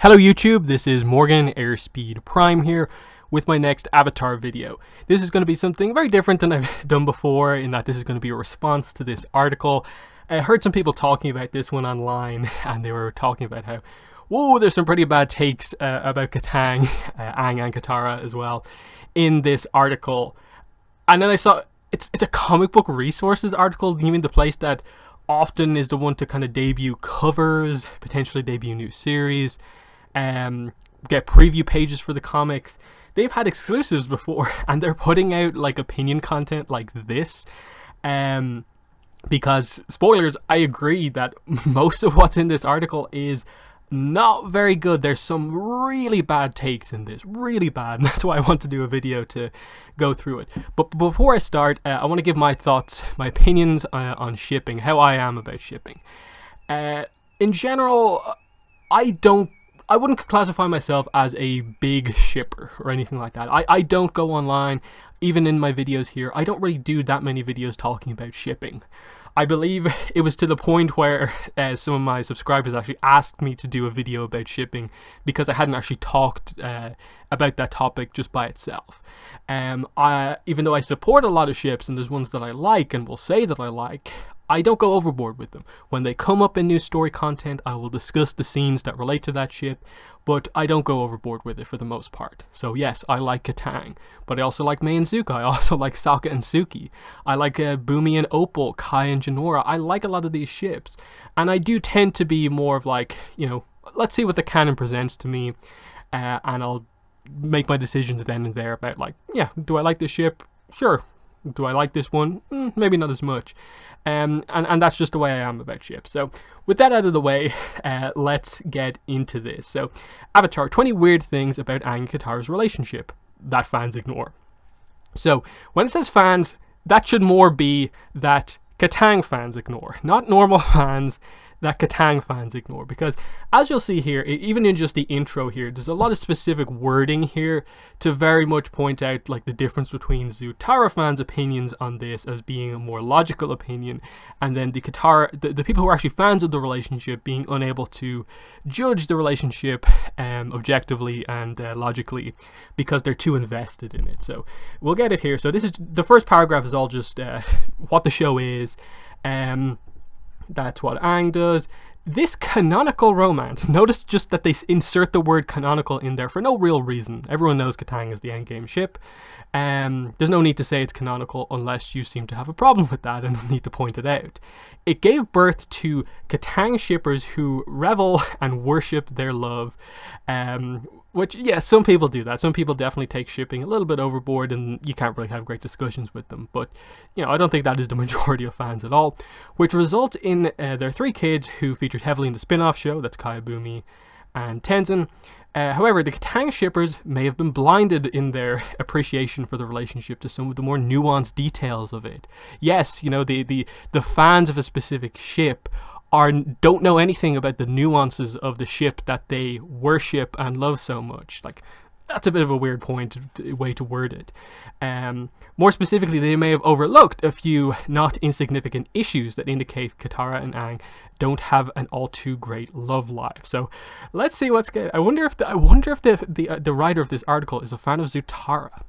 Hello YouTube, this is Morgan Airspeed Prime here with my next Avatar video. This is going to be something very different than I've done before, in that this is going to be a response to this article. I heard some people talking about this one online, and they were talking about how, whoa, there's some pretty bad takes about Kataang, Aang and Katara as well, in this article. And then I saw, it's a comic book resources article, you mean the place that often is the one to kind of debut covers, potentially debut new series, get preview pages for the comics. They've had exclusives before, and they're putting out like opinion content like this, because spoilers, I agree that most of what's in this article is not very good. There's some really bad takes in this, really bad, and that's why I want to do a video to go through it. But before I start, I want to give my thoughts, my opinions on shipping, how I am about shipping. In general, I wouldn't classify myself as a big shipper or anything like that. I don't go online, even in my videos here, I don't really do that many videos talking about shipping. I believe it was to the point where some of my subscribers actually asked me to do a video about shipping because I hadn't actually talked about that topic just by itself. Even though I support a lot of ships and there's ones that I like and will say that I like, I don't go overboard with them. When they come up in new story content, I will discuss the scenes that relate to that ship, but I don't go overboard with it for the most part. So yes, I like Kataang, but I also like Mei and Zuko. I also like Sokka and Suki. I like Bumi and Opal, Kai and Jinora. I like a lot of these ships, and I do tend to be more of like, you know, let's see what the canon presents to me, and I'll make my decisions then and there about like, yeah, do I like this ship? Sure. Do I like this one? Maybe not as much. And that's just the way I am about ships. So with that out of the way, let's get into this. So Avatar, 20 weird things about Aang and Katara's relationship that fans ignore. So when it says fans, that should more be that Kataang fans ignore, not normal fans, that Kataang fans ignore, because as you'll see here, even in just the intro here, there's a lot of specific wording here to very much point out like the difference between Zutara fans' opinions on this as being a more logical opinion, and then the Katara, the people who are actually fans of the relationship being unable to judge the relationship objectively and logically because they're too invested in it. So we'll get it here. So this is the first paragraph is all just what the show is. That's what Aang does. This canonical romance, notice just that they insert the word canonical in there for no real reason. Everyone knows Kataang is the endgame ship. There's no need to say it's canonical unless you seem to have a problem with that and need to point it out. It gave birth to Kataang shippers who revel and worship their love. Which, yeah, some people do that. Some people definitely take shipping a little bit overboard and you can't really have great discussions with them. But, you know, I don't think that is the majority of fans at all. Which results in their 3 kids who featured heavily in the spin-off show. That's Kai, Bumi, and Tenzin. However, the Kataang shippers may have been blinded in their appreciation for the relationship to some of the more nuanced details of it. Yes, you know, the fans of a specific ship don't know anything about the nuances of the ship that they worship and love so much. Like, that's a bit of a weird way to word it. More specifically, they may have overlooked a few not insignificant issues that indicate Katara and Aang don't have an all too great love life. So let's see what's good. I wonder if the writer of this article is a fan of Zutara.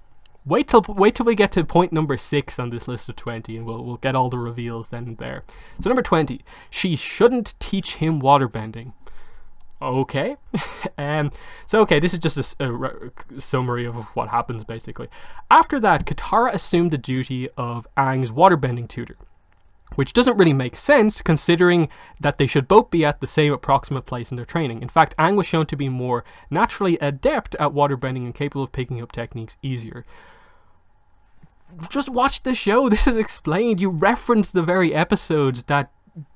Wait till we get to point number 6 on this list of 20, and we'll get all the reveals then and there. So number 20, she shouldn't teach him waterbending. Okay. So okay, this is just a summary of what happens basically. After that, Katara assumed the duty of Aang's waterbending tutor, which doesn't really make sense considering that they should both be at the same approximate place in their training. In fact, Aang was shown to be more naturally adept at waterbending and capable of picking up techniques easier. Just watch the show, this is explained. You reference the very episodes that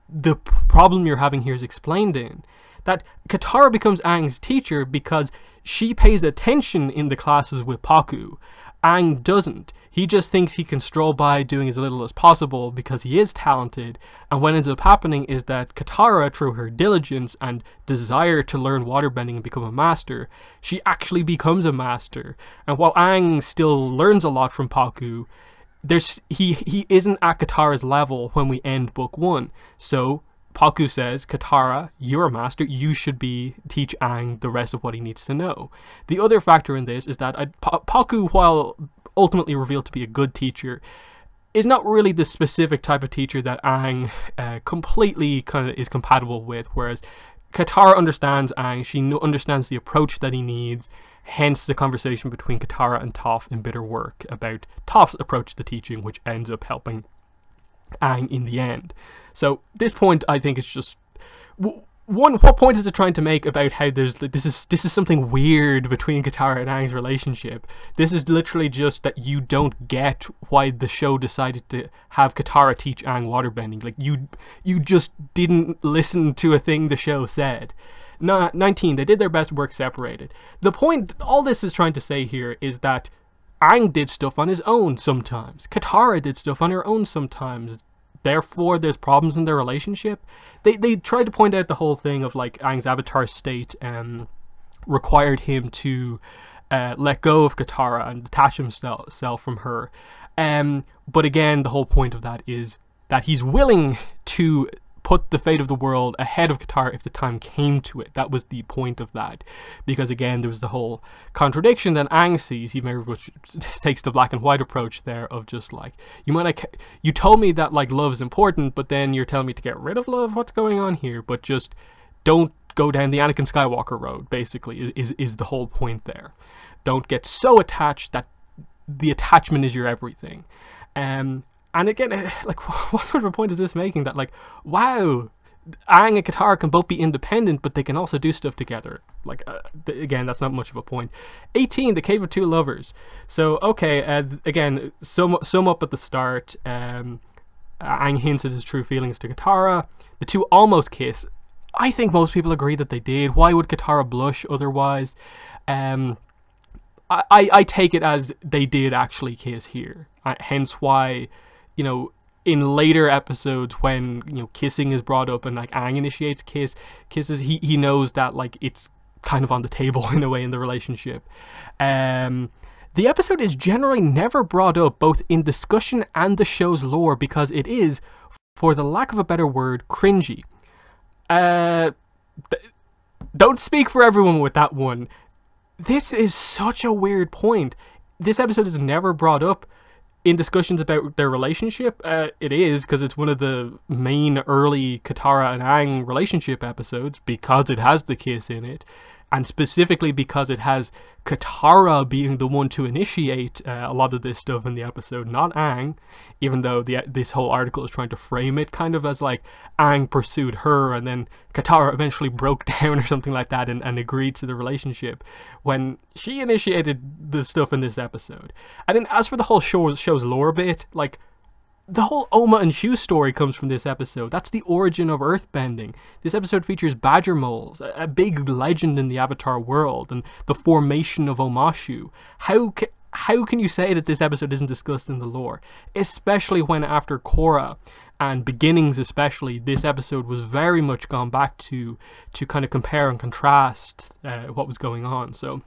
the problem you're having here is explained in. That Katara becomes Aang's teacher because she pays attention in the classes with Pakku. Aang doesn't. He just thinks he can stroll by doing as little as possible because he is talented, and what ends up happening is that Katara, through her diligence and desire to learn waterbending and become a master, she actually becomes a master. And while Aang still learns a lot from Pakku, he isn't at Katara's level when we end book 1. So Paku says, Katara, you're a master, you should teach Aang the rest of what he needs to know. The other factor in this is that Paku, while ultimately revealed to be a good teacher, is not really the specific type of teacher that Aang completely kind of is compatible with, whereas Katara understands Aang, she understands the approach that he needs, hence the conversation between Katara and Toph in Bitter Work about Toph's approach to teaching, which ends up helping Aang in the end. So this point, I think, is just what point is it trying to make about how this is something weird between Katara and Aang's relationship? This is literally just that you don't get why the show decided to have Katara teach Aang waterbending. Like, you just didn't listen to a thing the show said. 19, they did their best work separated. The point all this is trying to say here is that Aang did stuff on his own sometimes. Katara did stuff on her own sometimes. Therefore, there's problems in their relationship. They tried to point out the whole thing of like Aang's avatar state required him to let go of Katara and detach himself from her. But again, the whole point of that is that he's willing to put the fate of the world ahead of Katara if the time came to it. That was the point of that. Because again, there was the whole contradiction that Aang sees, he very much takes the black and white approach there of just like, you told me that like love is important, but then you're telling me to get rid of love? What's going on here? But just don't go down the Anakin Skywalker road, basically, is the whole point there. Don't get so attached that the attachment is your everything. And again, like, what sort of a point is this making? That, like, wow, Aang and Katara can both be independent, but they can also do stuff together. Like, again, that's not much of a point. 18, the Cave of Two Lovers. So, okay, again, sum up at the start. Aang hints at his true feelings to Katara. The two almost kiss. I think most people agree that they did. Why would Katara blush otherwise? I take it as they did actually kiss here. Hence why, you know, in later episodes when, you know, kissing is brought up and like Aang initiates kisses, he knows that like it's kind of on the table in a way in the relationship. The episode is generally never brought up both in discussion and the show's lore because it is, for the lack of a better word, cringy. Don't speak for everyone with that one. This is such a weird point. This episode is never brought up in discussions about their relationship. It is, because it's one of the main early Katara and Aang relationship episodes, because it has the kiss in it, and specifically because it has Katara being the one to initiate a lot of this stuff in the episode, not Aang, even though this whole article is trying to frame it kind of as like Aang pursued her and then Katara eventually broke down or something like that and agreed to the relationship when she initiated the stuff in this episode. And then as for the whole show's lore bit, like, the whole Oma and Shu story comes from this episode. That's the origin of earthbending. This episode features badger moles, a big legend in the Avatar world, and the formation of Omashu. How can you say that this episode isn't discussed in the lore? Especially when after Korra and Beginnings especially, this episode was very much gone back to kind of compare and contrast what was going on. So,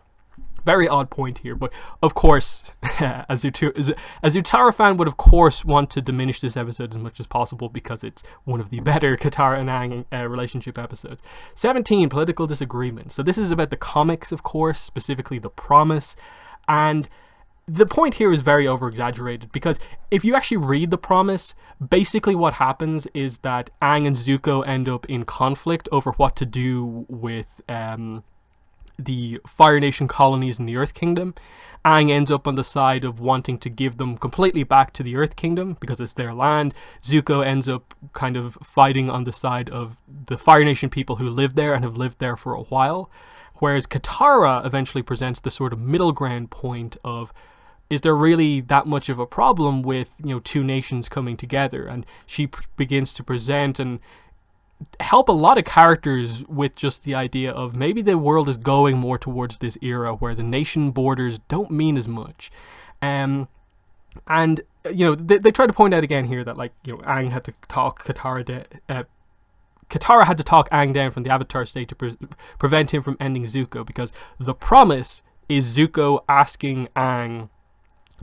very odd point here, but of course, as Utara fan would of course want to diminish this episode as much as possible because it's one of the better Katara and Aang relationship episodes. 17, Political Disagreements. So this is about the comics, of course, specifically The Promise, and the point here is very over-exaggerated because if you actually read The Promise, basically what happens is that Aang and Zuko end up in conflict over what to do with the Fire Nation colonies in the Earth Kingdom. Aang ends up on the side of wanting to give them completely back to the Earth Kingdom because it's their land. Zuko ends up kind of fighting on the side of the Fire Nation people who live there and have lived there for a while. Whereas Katara eventually presents the sort of middle ground point of, is there really that much of a problem with, you know, two nations coming together? And she begins to present and help a lot of characters with just the idea of maybe the world is going more towards this era where the nation borders don't mean as much. And you know, they try to point out again here that, like, you know, Aang had to talk Katara had to talk Aang down from the Avatar state to prevent him from ending Zuko, because the promise is Zuko asking Aang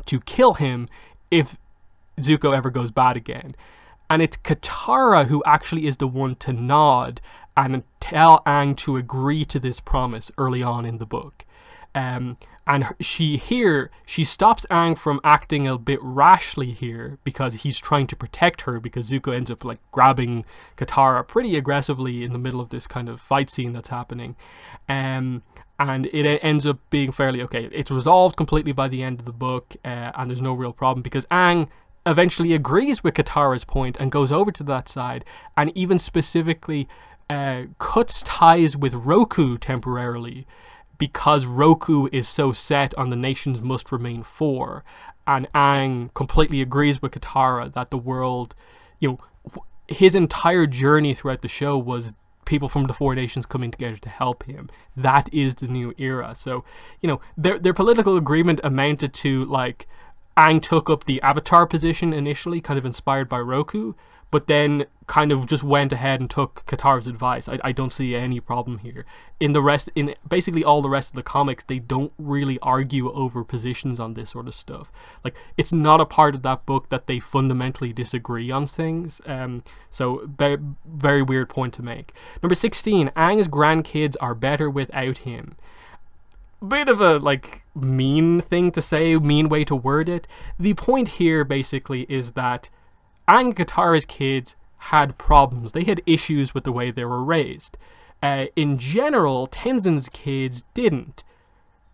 to kill him if Zuko ever goes bad again. And it's Katara who actually is the one to nod and tell Aang to agree to this promise early on in the book. And she stops Aang from acting a bit rashly here because he's trying to protect her, because Zuko ends up like grabbing Katara pretty aggressively in the middle of this kind of fight scene that's happening. And it ends up being fairly okay. It's resolved completely by the end of the book, and there's no real problem because Aang eventually agrees with Katara's point and goes over to that side, and even specifically cuts ties with Roku temporarily, because Roku is so set on the nations must remain four, and Aang completely agrees with Katara that the world, his entire journey throughout the show was people from the four nations coming together to help him. That is the new era. So, their political agreement amounted to, like, Aang took up the Avatar position initially, kind of inspired by Roku, but then kind of just went ahead and took Katara's advice. I don't see any problem here. In basically all the rest of the comics, they don't really argue over positions on this sort of stuff. Like, it's not a part of that book that they fundamentally disagree on things. So very weird point to make. Number 16, Aang's grandkids are better without him. Bit of a, like, mean thing to say, mean way to word it. The point here basically is that Aang and Katara's kids had problems. They had issues with the way they were raised. In general, Tenzins' kids didn't.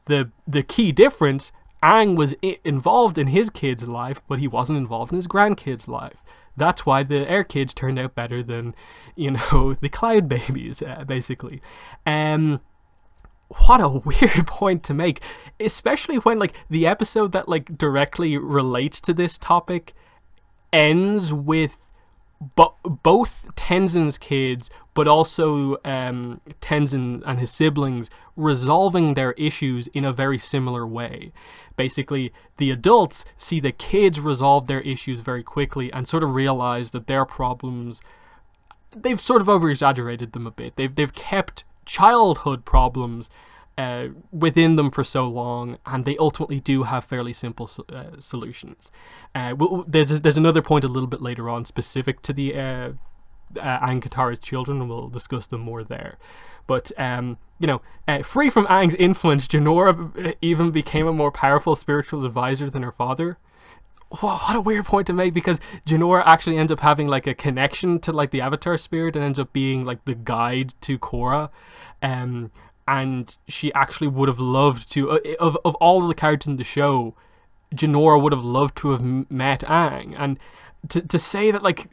The key difference, Aang was involved in his kid's life, but he wasn't involved in his grandkids' life. That's why the Air kids turned out better than, the Cloud babies, basically. What a weird point to make, especially when, like, the episode that, like, directly relates to this topic ends with both Tenzin's kids, but also Tenzin and his siblings resolving their issues in a very similar way. Basically, the adults see the kids resolve their issues very quickly and sort of realize that their problems, they've sort of over-exaggerated them a bit. They've kept childhood problems within them for so long, and they ultimately do have fairly simple solutions. There's another point a little bit later on specific to the Aang Katara's children, and we'll discuss them more there. But free from Aang's influence, Jinora even became a more powerful spiritual advisor than her father. What a weird point to make, because Jinora actually ends up having, like, a connection to, like, the Avatar spirit and ends up being, like, the guide to Korra. And she actually would have loved to, of all of the characters in the show, Jinora would have loved to have met Aang. And to say that, like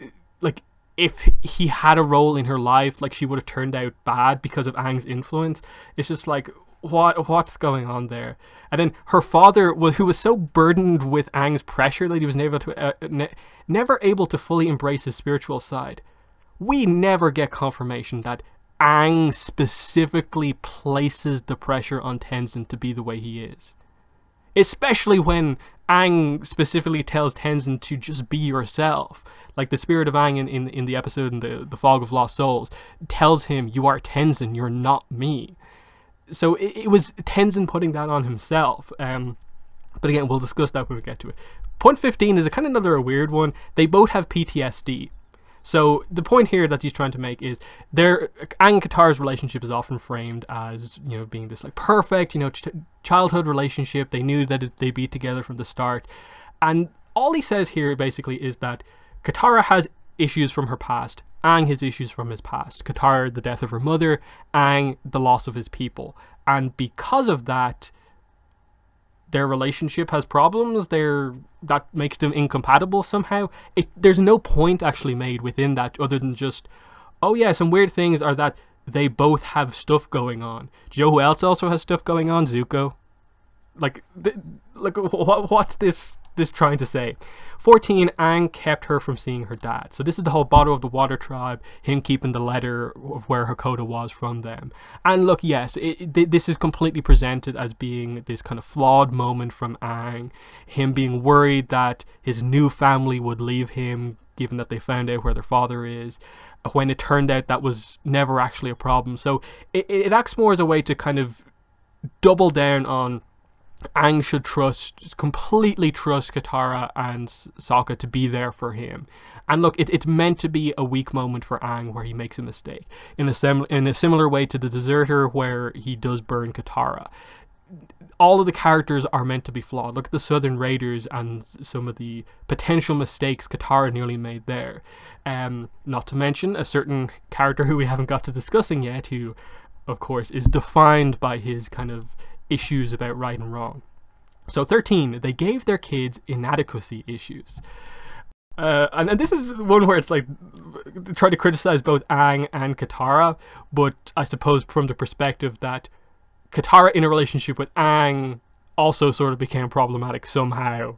if he had a role in her life, like, she would have turned out bad because of Aang's influence, it's just like, what's going on there? And then her father, who was so burdened with Aang's pressure that he was never able to fully embrace his spiritual side. We never get confirmation that Aang specifically places the pressure on Tenzin to be the way he is. Especially when Aang specifically tells Tenzin to just be yourself. Like, the spirit of Aang in the episode in the Fog of Lost Souls tells him, you are Tenzin, you're not me. So it was Tenzin putting that on himself. But again, we'll discuss that when we get to it. Point 15 is a kind of another weird one. They both have PTSD. So the point here that he's trying to make is Aang and Katara's relationship is often framed as, being this, like, perfect, childhood relationship. They knew that they'd be together from the start. And all he says here basically is that Katara has issues from her past, Aang has issues from his past. Katara, the death of her mother, Aang, the loss of his people. And because of that, their relationship has problems. That makes them incompatible somehow. There's no point actually made within that other than just, oh yeah, some weird things are that they both have stuff going on. Do you know who else also has stuff going on? Zuko. What's this trying to say? 14, Aang kept her from seeing her dad. So this is the whole Bottle of the Water tribe, him keeping the letter of where Hakoda was from them. And look, yes, this is completely presented as being this kind of flawed moment from Aang, him being worried that his new family would leave him, given that they found out where their father is, when it turned out that was never actually a problem. So it acts more as a way to kind of double down on Aang should completely trust Katara and Sokka to be there for him. And look, it's meant to be a weak moment for Aang where he makes a mistake, in a similar way to the Deserter where he does burn Katara. All of the characters are meant to be flawed. Look at the Southern Raiders and some of the potential mistakes Katara nearly made there. Not to mention a certain character who we haven't got to discussing yet, who, of course, is defined by his kind of issues about right and wrong. So 13, they gave their kids inadequacy issues. And this is one where it's like, try to criticize both Aang and Katara, but I suppose from the perspective that Katara in a relationship with Aang also sort of became problematic somehow.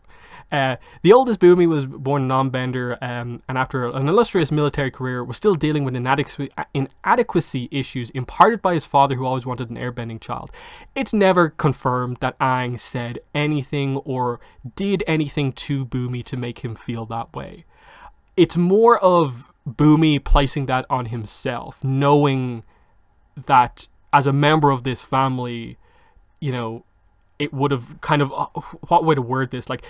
The oldest Bumi was born a non-bender, and after an illustrious military career was still dealing with inadequacy issues imparted by his father, who always wanted an airbending child. It's never confirmed that Aang said anything or did anything to Bumi to make him feel that way. It's more of Bumi placing that on himself, knowing that as a member of this family, you know, it would have kind of, what way to word this, like,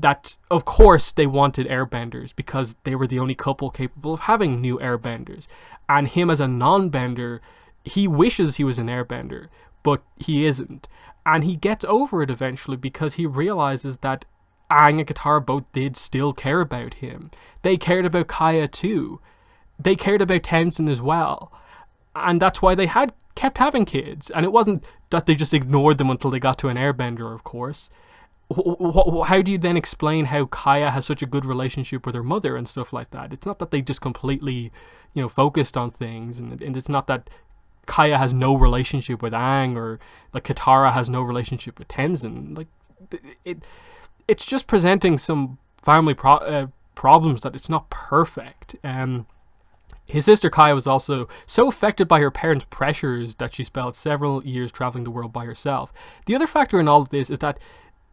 that of course they wanted airbenders because they were the only couple capable of having new airbenders. And him as a non-bender, he wishes he was an airbender, but he isn't. And he gets over it eventually because he realizes that Aang and Katara both did still care about him. They cared about Kaya too. They cared about Tenzin as well. And that's why they kept having kids. And it wasn't that they just ignored them until they got to an airbender, of course. How do you then explain how Kaya has such a good relationship with her mother and stuff like that? It's not that they just completely, you know, focused on things, and it's not that Kaya has no relationship with Aang, or like Katara has no relationship with Tenzin. Like, it's just presenting some family problems that it's not perfect. His sister Kaya was also so affected by her parents' pressures that she spent several years traveling the world by herself. The other factor in all of this is that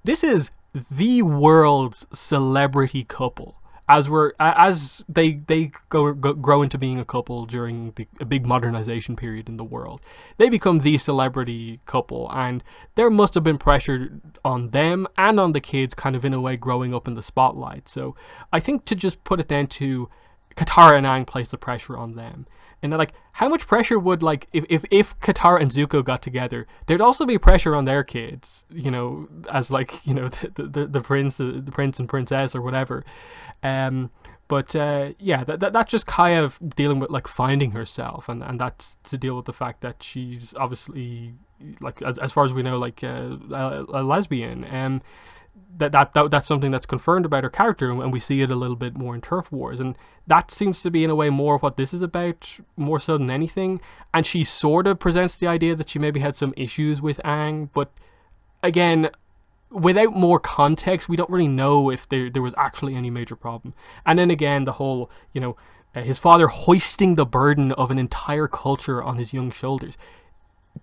this is the world's celebrity couple. As they grow into being a couple during a big modernization period in the world, they become the celebrity couple, and there must have been pressure on them and on the kids, kind of in a way, growing up in the spotlight. So I think to just put it down to Katara and Aang place the pressure on them. And like, how much pressure would, like, if Katara and Zuko got together, there'd also be pressure on their kids, you know, as like, you know, the prince and princess or whatever. Yeah, that's just Kaya dealing with, like, finding herself, and that's to deal with the fact that she's obviously, like, as far as we know, like, a lesbian. That's something that's confirmed about her character, and we see it a little bit more in Turf Wars, and that seems to be in a way more of what this is about, more so than anything. And she sort of presents the idea that she maybe had some issues with Aang, but again, without more context, we don't really know if there was actually any major problem. And then again, the whole, you know, his father hoisting the burden of an entire culture on his young shoulders.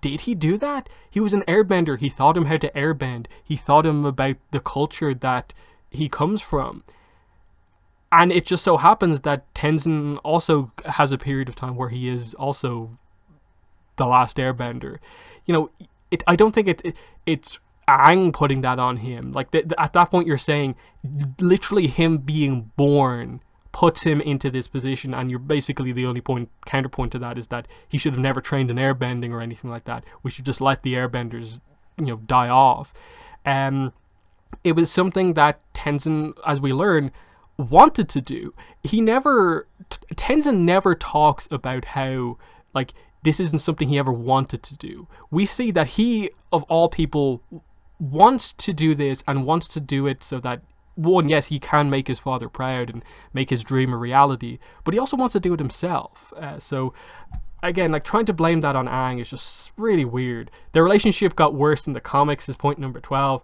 Did he do that? He was an airbender. He taught him how to airbend. He taught him about the culture that he comes from. And it just so happens that Tenzin also has a period of time where he is also the last airbender. You know, I don't think it's Aang putting that on him. Like, at that point you're saying literally him being born puts him into this position, and you're basically, the only counterpoint to that is that he should have never trained in airbending or anything like that. We should just let the airbenders, you know, die off. It was something that Tenzin, as we learn, wanted to do. Tenzin never talks about how, like, this isn't something he ever wanted to do. We see that he, of all people, wants to do this, and wants to do it so that, one, yes, he can make his father proud and make his dream a reality, but he also wants to do it himself. So again, like, trying to blame that on Aang is just really weird. Their relationship got worse in the comics is point number 12.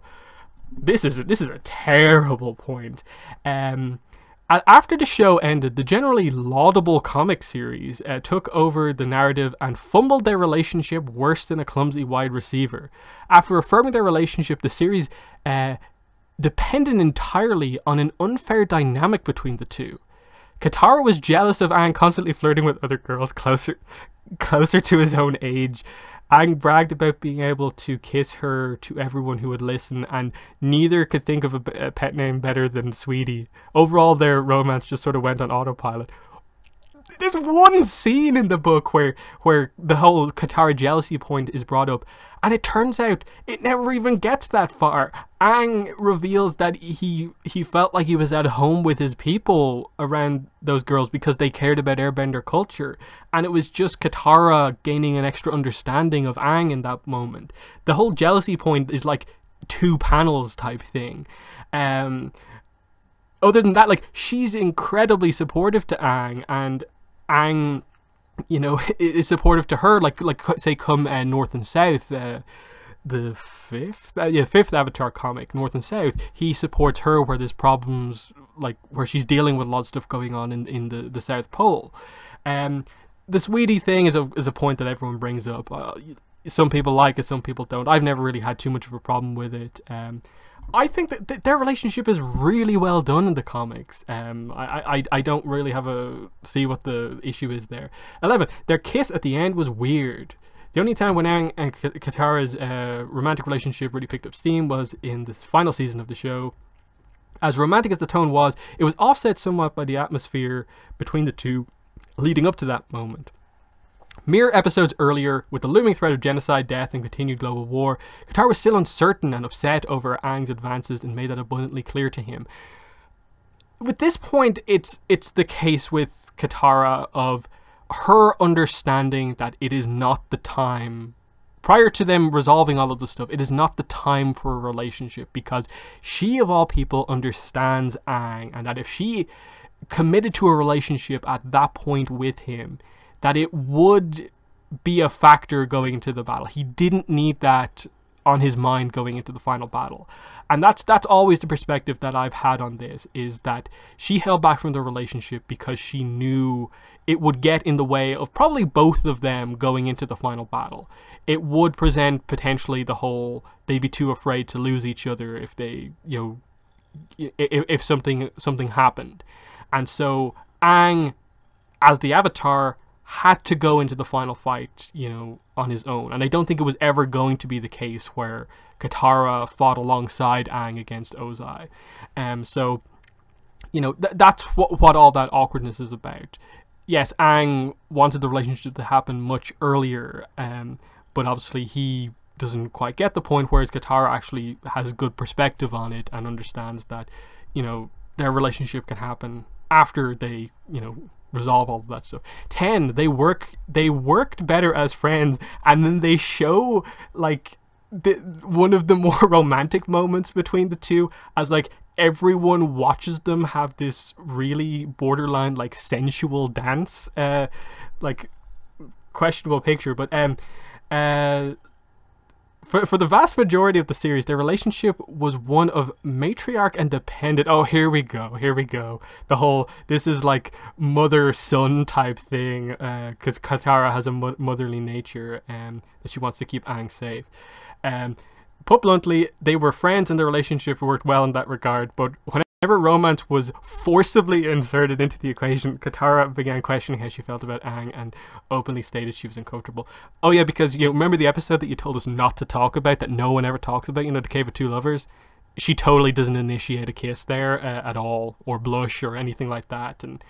This is a terrible point. After the show ended, the generally laudable comic series took over the narrative and fumbled their relationship worse than a clumsy wide receiver. After affirming their relationship, the series depended entirely on an unfair dynamic between the two. Katara was jealous of Aang constantly flirting with other girls closer to his own age, Aang bragged about being able to kiss her to everyone who would listen, and neither could think of a pet name better than Sweetie. Overall, their romance just sort of went on autopilot. There's one scene in the book where the whole Katara jealousy point is brought up, and it turns out it never even gets that far. Aang reveals that he felt like he was at home with his people around those girls because they cared about airbender culture, and it was just Katara gaining an extra understanding of Aang in that moment. The whole jealousy point is like 2 panels type thing. Other than that, like, she's incredibly supportive to Aang, and Aang, you know, is supportive to her, like say come North and South, the fifth Avatar comic, North and South. He supports her where there's problems, like where she's dealing with a lot of stuff going on in the South Pole. The Sweetie thing is a point that everyone brings up. Some people like it, some people don't. I've never really had too much of a problem with it. I think that their relationship is really well done in the comics. I don't really see what the issue is there. 11. Their kiss at the end was weird. The only time when Aang and Katara's romantic relationship really picked up steam was in the final season of the show. As romantic as the tone was, it was offset somewhat by the atmosphere between the two leading up to that moment. Mere episodes earlier, with the looming threat of genocide, death, and continued global war, Katara was still uncertain and upset over Aang's advances and made that abundantly clear to him. With this point, it's the case with Katara of her understanding that it is not the time, prior to them resolving all of the stuff, it is not the time for a relationship, because she, of all people, understands Aang, and that if she committed to a relationship at that point with him, that it would be a factor going into the battle. He didn't need that on his mind going into the final battle. And that's always the perspective that I've had on this, is that she held back from the relationship because she knew it would get in the way of probably both of them going into the final battle. It would present potentially the whole, they'd be too afraid to lose each other if they, you know, if something happened. And so Aang, as the Avatar, had to go into the final fight, you know, on his own. And I don't think it was ever going to be the case where Katara fought alongside Aang against Ozai. So, you know, that's what all that awkwardness is about. Yes, Aang wanted the relationship to happen much earlier, but obviously he doesn't quite get the point, whereas Katara actually has good perspective on it and understands that, you know, their relationship can happen after they, you know, resolve all of that stuff. 10. They worked better as friends, and then they show like one of the more romantic moments between the two, as like everyone watches them have this really borderline like sensual dance, like questionable picture, but for the vast majority of the series, their relationship was one of matriarch and dependent. Oh, here we go. The whole, this is like mother-son type thing, because Katara has a motherly nature, that she wants to keep Aang safe. Put bluntly, they were friends and their relationship worked well in that regard, but whenever romance was forcibly inserted into the equation, Katara began questioning how she felt about Aang and openly stated she was uncomfortable. Oh yeah, because you remember the episode that you told us not to talk about, that no one ever talks about, you know, the Cave of Two Lovers? She totally doesn't initiate a kiss there at all, or blush or anything like that, and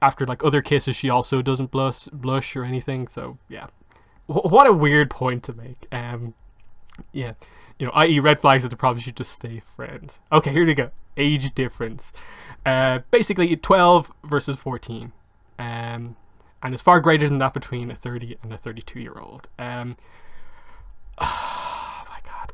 after like other kisses she also doesn't blush or anything, so yeah. What a weird point to make. Yeah, you know, i.e. red flags that they probably should just stay friends. Okay, here we go. Age difference. Basically 12 versus 14. And it's far greater than that between a 30 and a 32-year-old. Oh my god.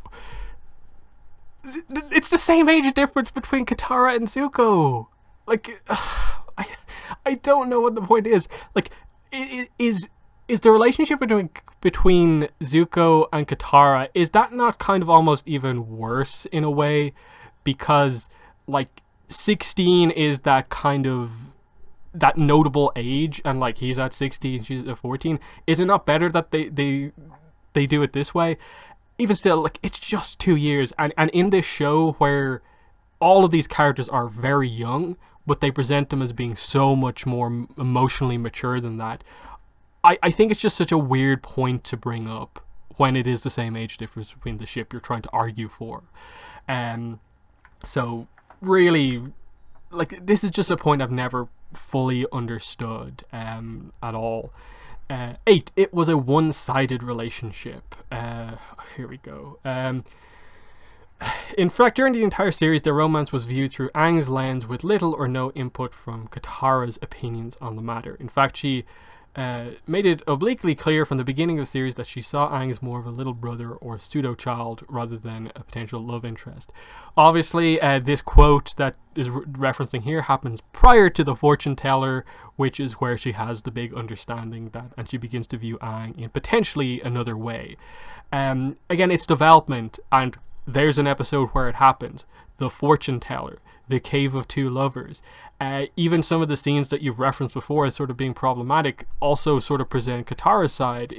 It's the same age difference between Katara and Zuko. Like, I don't know what the point is. Like, is the relationship between Zuko and Katara, is that not kind of almost even worse in a way? Because like 16 is that kind of that notable age, and like he's at 16 and she's at 14. Is it not better that they do it this way? Even still, like, it's just 2 years, and in this show where all of these characters are very young, but they present them as being so much more emotionally mature than that, I think it's just such a weird point to bring up when it is the same age difference between the ship you're trying to argue for. So really, like, this is just a point I've never fully understood at all. 8. It was a one-sided relationship. Here we go. In fact, during the entire series, their romance was viewed through Aang's lens with little or no input from Katara's opinions on the matter. In fact, she made it obliquely clear from the beginning of the series that she saw Aang as more of a little brother or pseudo-child rather than a potential love interest. Obviously, this quote that is referencing here happens prior to the fortune teller, which is where she has the big understanding that, and she begins to view Aang in potentially another way. Again, it's development, and there's an episode where it happens. The fortune teller, the cave of two lovers. Even some of the scenes that you've referenced before as sort of being problematic also sort of present Katara's side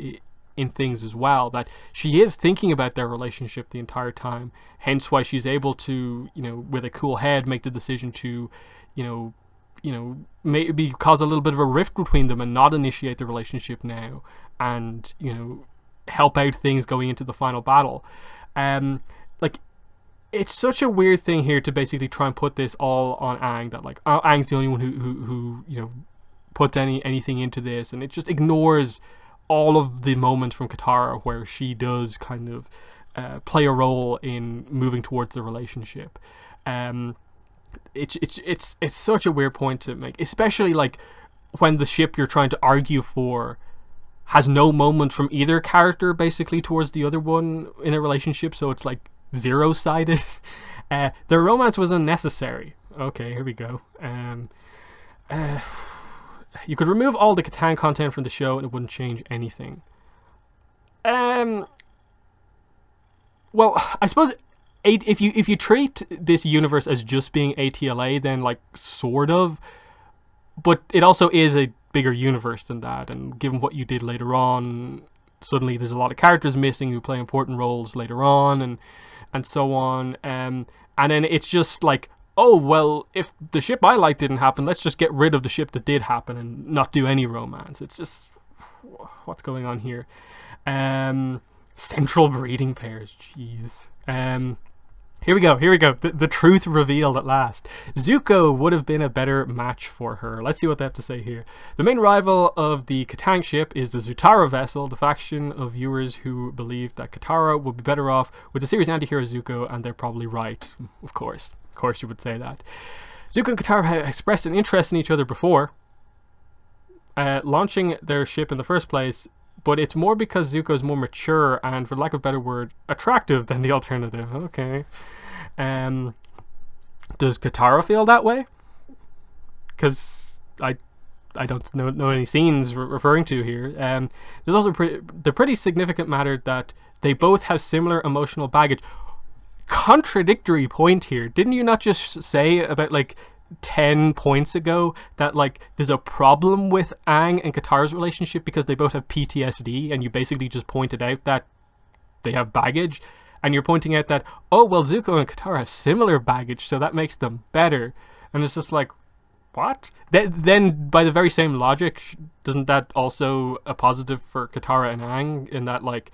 in things as well, that she is thinking about their relationship the entire time, hence why she's able to, you know, with a cool head make the decision to, you know, maybe cause a little bit of a rift between them and not initiate the relationship now, and, you know, help out things going into the final battle. Like, it's such a weird thing here to basically try and put this all on Aang, that like, oh, Aang's the only one who you know, puts anything into this, and it just ignores all of the moments from Katara where she does kind of play a role in moving towards the relationship. It's such a weird point to make, especially like when the ship you're trying to argue for has no moment from either character basically towards the other one in a relationship, so it's like zero-sided. The romance was unnecessary. Okay, here we go. You could remove all the Catan content from the show and it wouldn't change anything. Well, I suppose if you treat this universe as just being ATLA, then like sort of, but it also is a bigger universe than that, and given what you did later on, suddenly there's a lot of characters missing who play important roles later on, and so on, and then it's just like, oh, well, if the ship I like didn't happen, let's just get rid of the ship that did happen and not do any romance. It's just, what's going on here? Central breeding pairs, jeez. Here we go. The truth revealed at last. Zuko would have been a better match for her. Let's see what they have to say here. The main rival of the Kataang ship is the Zutara vessel, the faction of viewers who believe that Katara would be better off with the series anti-hero Zuko, and they're probably right. Of course you would say that. Zuko and Katara have expressed an interest in each other before launching their ship in the first place, but it's more because Zuko is more mature and, for lack of a better word, attractive than the alternative. Okay. Does Katara feel that way? Because I don't know any scenes referring to here. There's also the pretty significant matter that they both have similar emotional baggage. Contradictory point here. Didn't you not just say about like 10 points ago that like there's a problem with Aang and Katara's relationship because they both have PTSD, and you basically just pointed out that they have baggage, and you're pointing out that, oh well, Zuko and Katara have similar baggage, so that makes them better. And it's just like, what? Then by the very same logic, doesn't that also a positive for Katara and Aang, in that like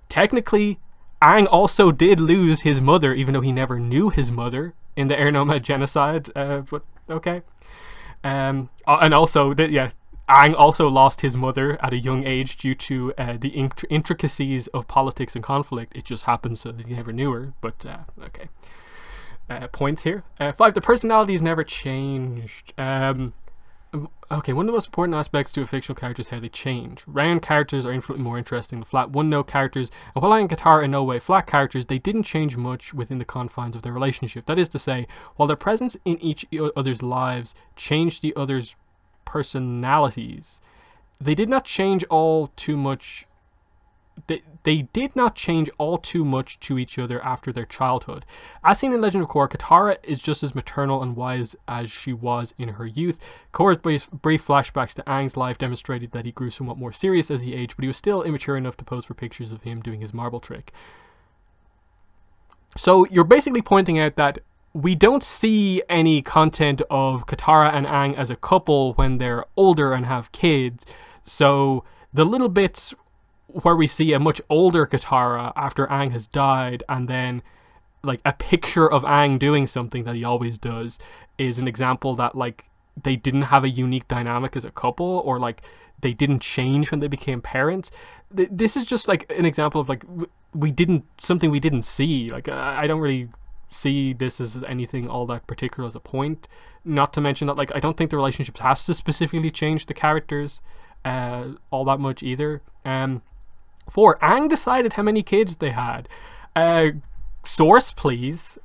technically Aang also did lose his mother, even though he never knew his mother in the Air Nomad genocide, but okay. And also, yeah, Aang also lost his mother at a young age due to the intricacies of politics and conflict. It just happened so that he never knew her, but okay. Points here. 5, the personalities never changed. Okay, one of the most important aspects to a fictional character is how they change. Round characters are infinitely more interesting than flat one-note characters, and while Aang and Katara are in no way flat characters, they didn't change much within the confines of their relationship. That is to say, while their presence in each other's lives changed the other's personalities, they did not change all too much. They did not change all too much to each other after their childhood. As seen in Legend of Korra, Katara is just as maternal and wise as she was in her youth. Korra's brief flashbacks to Aang's life demonstrated that he grew somewhat more serious as he aged, but he was still immature enough to pose for pictures of him doing his marble trick. So you're basically pointing out that we don't see any content of Katara and Aang as a couple when they're older and have kids, so the little bits where we see a much older Katara after Aang has died, and then like a picture of Aang doing something that he always does, is an example that like they didn't have a unique dynamic as a couple, or like they didn't change when they became parents. This is just like an example of like we didn't see. Like I don't really see this as anything all that particular as a point. Not to mention that like I don't think the relationships has to specifically change the characters all that much either. 4. Aang decided how many kids they had. Source, please.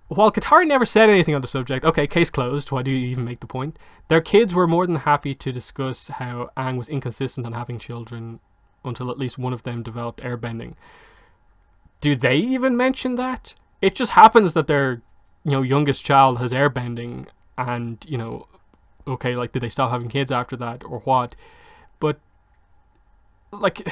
While Katara never said anything on the subject, okay, case closed, why do you even make the point? Their kids were more than happy to discuss how Aang was inconsistent on having children until at least one of them developed airbending. Do they even mention that? It just happens that their, youngest child has airbending, and, okay, like, did they stop having kids after that, or what? But, like,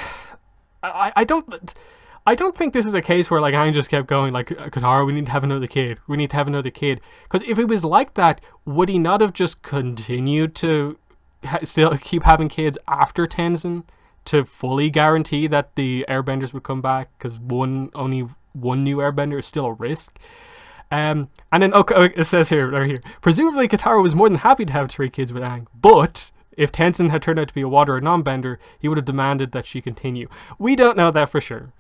I don't think this is a case where like Aang just kept going like, Katara, we need to have another kid. We need to have another kid. Because if it was like that, would he not have just continued to still keep having kids after Tenzin to fully guarantee that the airbenders would come back? Because only one new airbender is still a risk. And then, okay, it says here, right here, presumably Katara was more than happy to have 3 kids with Aang, but if Tenzin had turned out to be a water or non-bender, he would have demanded that she continue. We don't know that for sure.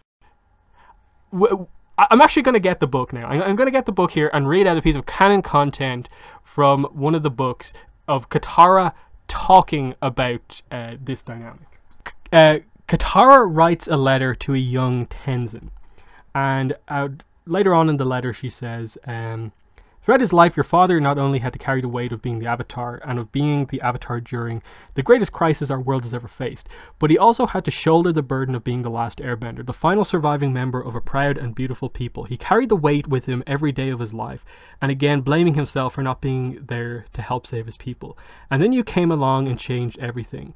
I'm actually going to get the book now. I'm going to get the book here and read out a piece of canon content from one of the books of Katara talking about this dynamic. Katara writes a letter to a young Tenzin, and later on in the letter she says, throughout his life, your father not only had to carry the weight of being the Avatar and of being the Avatar during the greatest crisis our world has ever faced, but he also had to shoulder the burden of being the last Airbender, the final surviving member of a proud and beautiful people. He carried the weight with him every day of his life, and again blaming himself for not being there to help save his people. And then you came along and changed everything.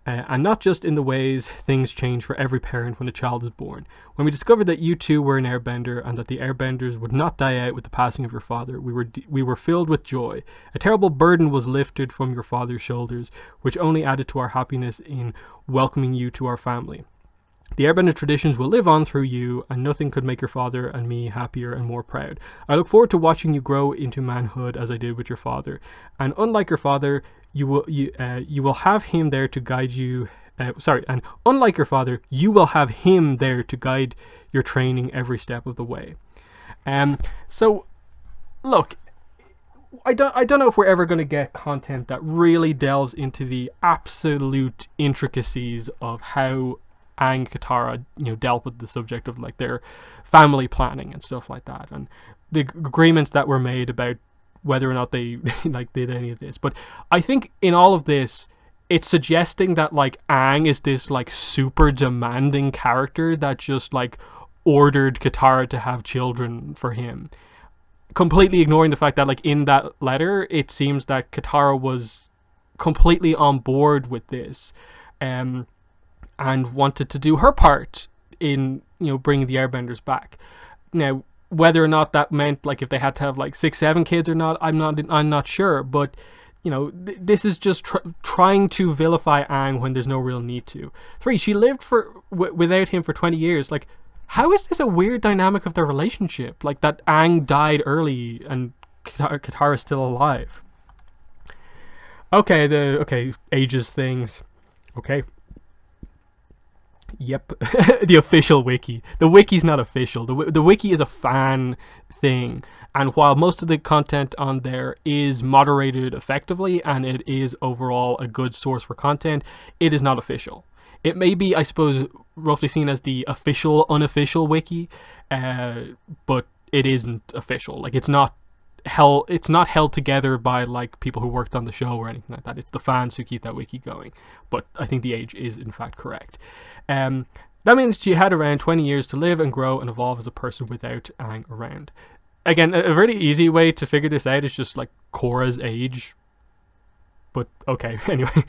And not just in the ways things change for every parent when a child is born. When we discovered that you too were an airbender and that the airbenders would not die out with the passing of your father, we were filled with joy. A terrible burden was lifted from your father's shoulders, which only added to our happiness in welcoming you to our family. The airbender traditions will live on through you, and nothing could make your father and me happier and more proud. I look forward to watching you grow into manhood as I did with your father. And unlike your father, you will have him there to guide you. And unlike your father, you will have him there to guide your training every step of the way. So, look, I don't know if we're ever going to get content that really delves into the absolute intricacies of how Aang and Katara, dealt with the subject of like their family planning and stuff like that, and the agreements that were made about whether or not they like did any of this. But I think in all of this, it's suggesting that like Aang is this like super demanding character that just like ordered Katara to have children for him, completely ignoring the fact that like in that letter it seems that Katara was completely on board with this, and wanted to do her part in bringing the airbenders back. Now, whether or not that meant like if they had to have like 6-7 kids or not, I'm not sure. But this is just trying to vilify Aang when there's no real need to. 3, she lived without him for 20 years. Like, how is this a weird dynamic of their relationship? Like that Aang died early and Katara is still alive. Okay, ages things. Okay. Yep, the official wiki. The wiki's not official. The wiki is a fan thing, and while most of the content on there is moderated effectively and it is overall a good source for content, it is not official. It may be, I suppose, roughly seen as the official unofficial wiki, but it isn't official. Like it's not held together by like people who worked on the show or anything like that. It's the fans who keep that wiki going. But I think the age is in fact correct. That means she had around 20 years to live and grow and evolve as a person without Aang around. Again, a really easy way to figure this out is just like Korra's age. But okay, anyway.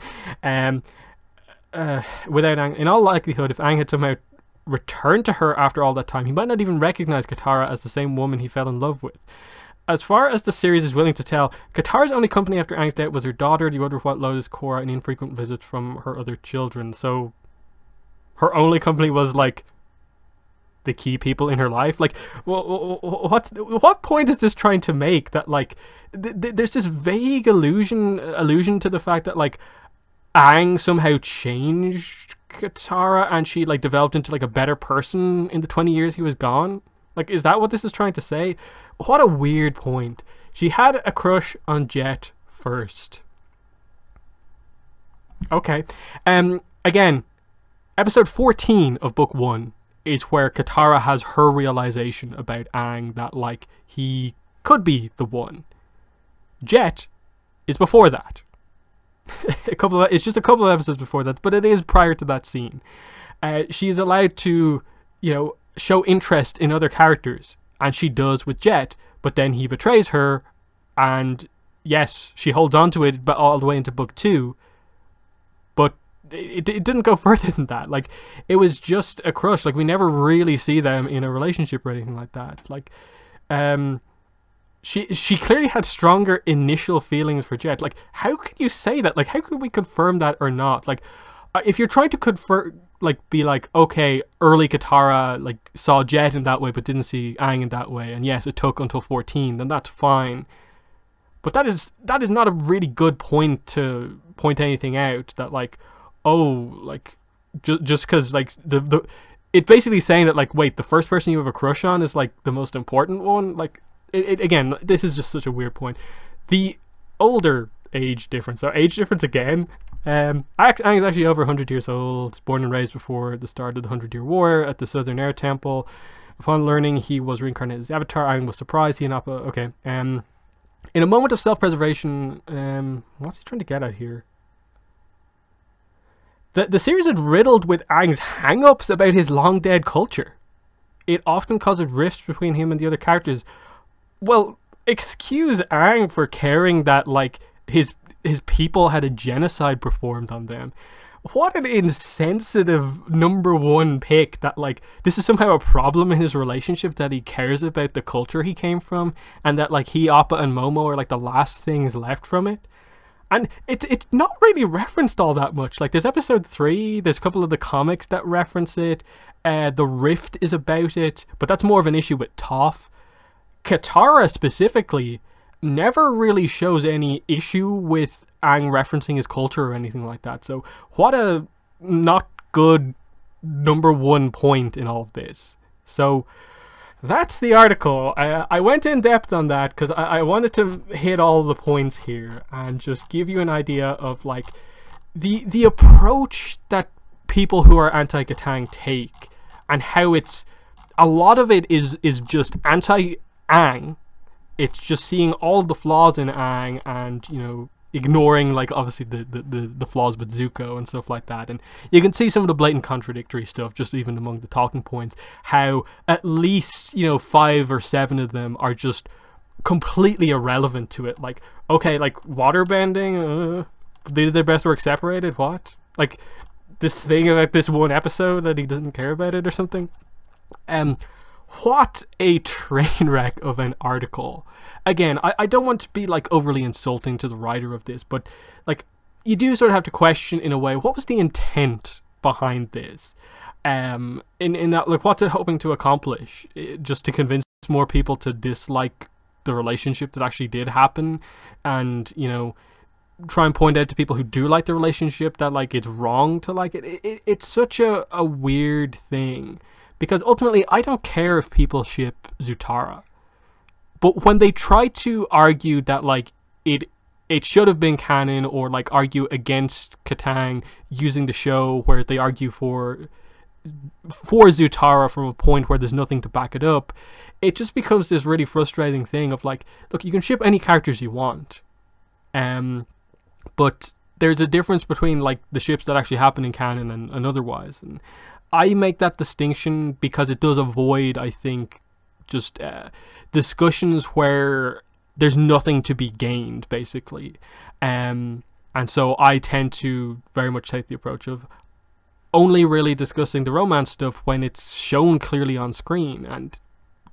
Without Aang, in all likelihood, if Aang had somehow returned to her after all that time, he might not even recognize Katara as the same woman he fell in love with. as far as the series is willing to tell, Katara's only company after Aang's death was her daughter, the other White Lotus, Korra, and infrequent visits from her other children. So her only company was like the key people in her life. Like, what point is this trying to make? That like there's this vague allusion to the fact that like Aang somehow changed Katara and she like developed into like a better person in the 20 years he was gone. Like, is that what this is trying to say? What a weird point. She had a crush on Jet first. Okay. Again, episode 14 of book 1 is where Katara has her realization about Aang, that like he could be the one. Jet is before that. It's just a couple of episodes before that, but it is prior to that scene. She is allowed to, you know, show interest in other characters, and she does with Jet, but then he betrays her, and yes, she holds on to it but all the way into book 2, but it didn't go further than that. Like, it was just a crush. Like, we never really see them in a relationship or anything like that. Like, she clearly had stronger initial feelings for Jet. Like, how could you say that? Like, how could we confirm that or not? Like, if you're trying to confirm, like, be like, okay, early Katara like saw Jet in that way but didn't see Aang in that way, and yes, it took until 14, then that's fine. But that is not a really good point to point anything out, that like, oh, like just because like it's basically saying that like, wait, the first person you have a crush on is like the most important one. Like, again, this is just such a weird point. The older age difference, so age difference again. Aang is actually over 100 years old, born and raised before the start of the 100-Year War at the Southern Air Temple. Upon learning he was reincarnated as the Avatar, Aang was surprised. He and Appa, okay. In a moment of self-preservation, what's he trying to get at here? The series is riddled with Aang's hang-ups about his long-dead culture. It often causes rifts between him and the other characters. Well, excuse Aang for caring that, like, his people had a genocide performed on them. What an insensitive #1 pick, that like this is somehow a problem in his relationship, that he cares about the culture he came from, and that like he, Appa, and Momo are like the last things left from it. And it's not really referenced all that much. Like, there's episode 3, there's a couple of the comics that reference it, the Rift is about it, but that's more of an issue with Toph. Katara specifically never really shows any issue with Aang referencing his culture or anything like that. So what a not good #1 point in all of this. So that's the article. I went in depth on that because I wanted to hit all the points here and just give you an idea of like the approach that people who are anti-Kataang take, and how it's a lot of it is just anti-Aang. It's just seeing all the flaws in Aang and, you know, ignoring like obviously the flaws with Zuko and stuff like that. And you can see some of the blatant contradictory stuff just even among the talking points, how at least, you know, 5 or 7 of them are just completely irrelevant to it. Like, okay, like waterbending, they did their best work separated, what? Like, this thing about this one episode that he doesn't care about it or something. What a train wreck of an article. Again, I don't want to be like overly insulting to the writer of this, but like, you do sort of have to question in a way, what was the intent behind this? In that, like, what's it hoping to accomplish? Just to convince more people to dislike the relationship that actually did happen, and, you know, try and point out to people who do like the relationship that like it's wrong to like it. It's such a weird thing. Because ultimately, I don't care if people ship Zutara. But when they try to argue that like it should have been canon, or like argue against Kataang using the show, whereas they argue for Zutara from a point where there's nothing to back it up, it just becomes this really frustrating thing of like, look, you can ship any characters you want. But there's a difference between like the ships that actually happen in canon and otherwise. And I make that distinction because it does avoid, I think, just discussions where there's nothing to be gained, basically. And so I tend to very much take the approach of only really discussing the romance stuff when it's shown clearly on screen. And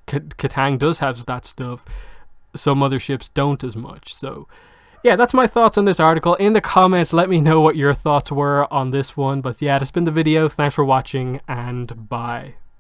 Kataang does have that stuff. some other ships don't as much. So yeah, that's my thoughts on this article. In the comments, let me know what your thoughts were on this one. But yeah, that's been the video. Thanks for watching, and bye.